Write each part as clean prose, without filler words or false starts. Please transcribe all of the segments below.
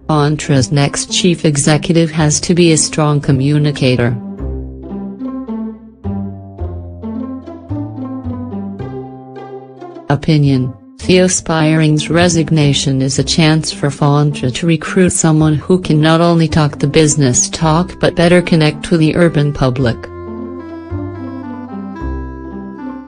Fonterra's next chief executive has to be a strong communicator. Opinion: Theo Spiering's resignation is a chance for Fonterra to recruit someone who can not only talk the business talk but better connect with the urban public.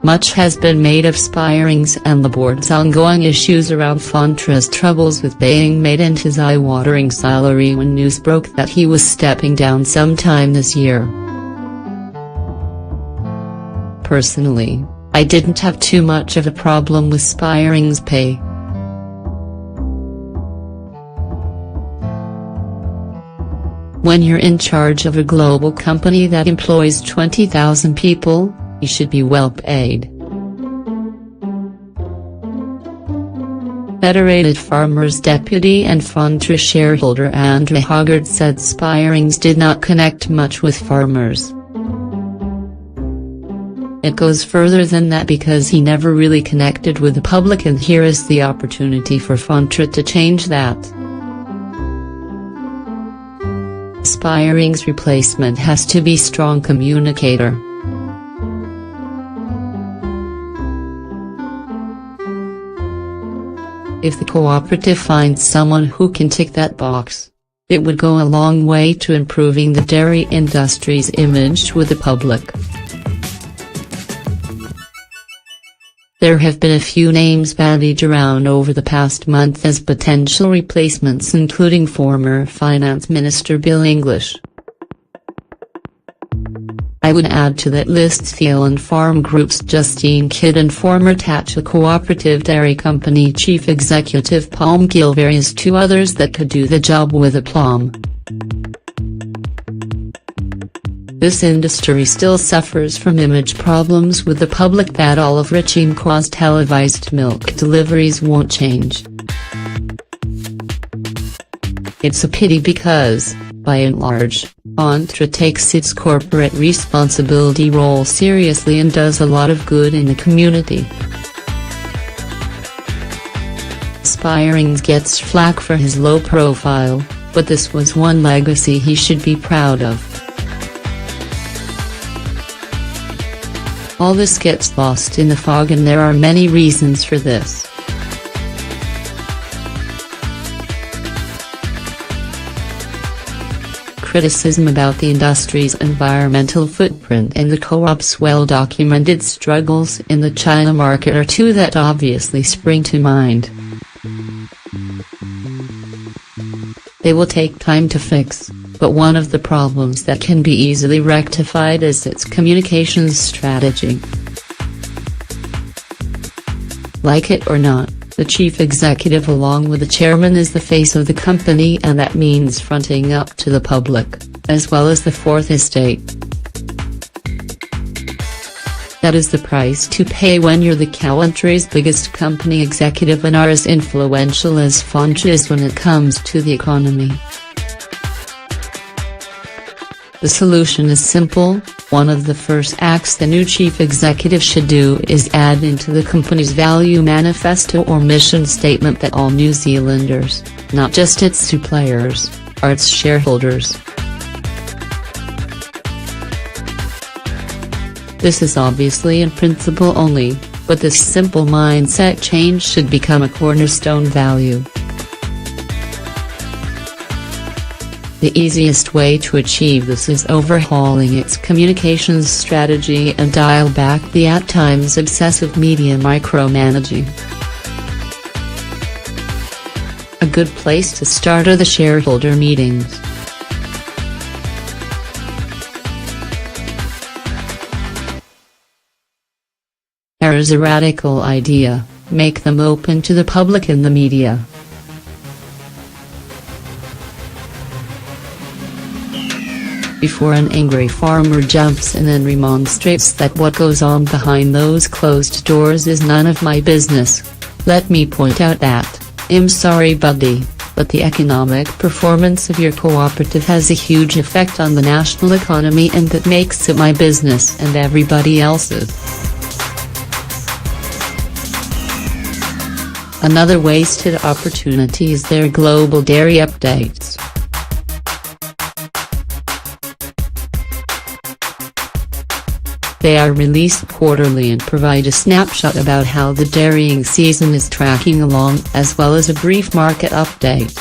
Much has been made of Spiering's and the board's ongoing issues around Fonterra's troubles with paying Made and his eye-watering salary when news broke that he was stepping down sometime this year. Personally, I didn't have too much of a problem with Spiering's pay. When you're in charge of a global company that employs 20,000 people, you should be well paid. Federated Farmers deputy and Fonterra shareholder Andre Hoggard said Spiering's did not connect much with farmers. It goes further than that because he never really connected with the public, and here is the opportunity for Fonterra to change that. Spiering's replacement has to be a strong communicator. If the cooperative finds someone who can tick that box, it would go a long way to improving the dairy industry's image with the public. There have been a few names bandied around over the past month as potential replacements, including former Finance Minister Bill English. I would add to that list Thielen Farm Group's Justine Kidd and former Tatcha Cooperative Dairy Company Chief Executive Paul McGilvary as two others that could do the job with aplomb. This industry still suffers from image problems with the public that Olive Richie McCaw's televised milk deliveries won't change. It's a pity because, by and large, Fonterra takes its corporate responsibility role seriously and does a lot of good in the community. Spiering's gets flack for his low profile, but this was one legacy he should be proud of. All this gets lost in the fog, and there are many reasons for this. Criticism about the industry's environmental footprint and the co-op's well-documented struggles in the China market are two that obviously spring to mind. They will take time to fix, but one of the problems that can be easily rectified is its communications strategy. Like it or not, the chief executive along with the chairman is the face of the company, and that means fronting up to the public, as well as the fourth estate. That is the price to pay when you're the country's biggest company executive and are as influential as Fonterra is when it comes to the economy. The solution is simple. One of the first acts the new chief executive should do is add into the company's value manifesto or mission statement that all New Zealanders, not just its suppliers, are its shareholders. This is obviously in principle only, but this simple mindset change should become a cornerstone value. The easiest way to achieve this is overhauling its communications strategy and dial back the at times excessive media micromanaging. A good place to start are the shareholder meetings. Here's a radical idea: make them open to the public and the media. Before an angry farmer jumps in and remonstrates that what goes on behind those closed doors is none of my business, let me point out that, I'm sorry buddy, but the economic performance of your cooperative has a huge effect on the national economy, and that makes it my business and everybody else's. Another wasted opportunity is their global dairy updates. They are released quarterly and provide a snapshot about how the dairying season is tracking along, as well as a brief market update.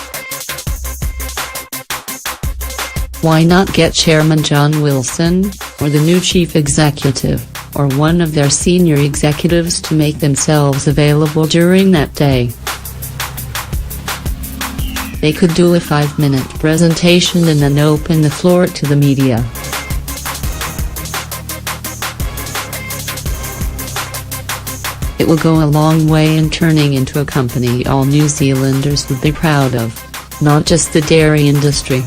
Why not get Chairman John Wilson, or the new chief executive, or one of their senior executives to make themselves available during that day? They could do a 5-minute presentation and then open the floor to the media. It will go a long way in turning into a company all New Zealanders would be proud of, not just the dairy industry.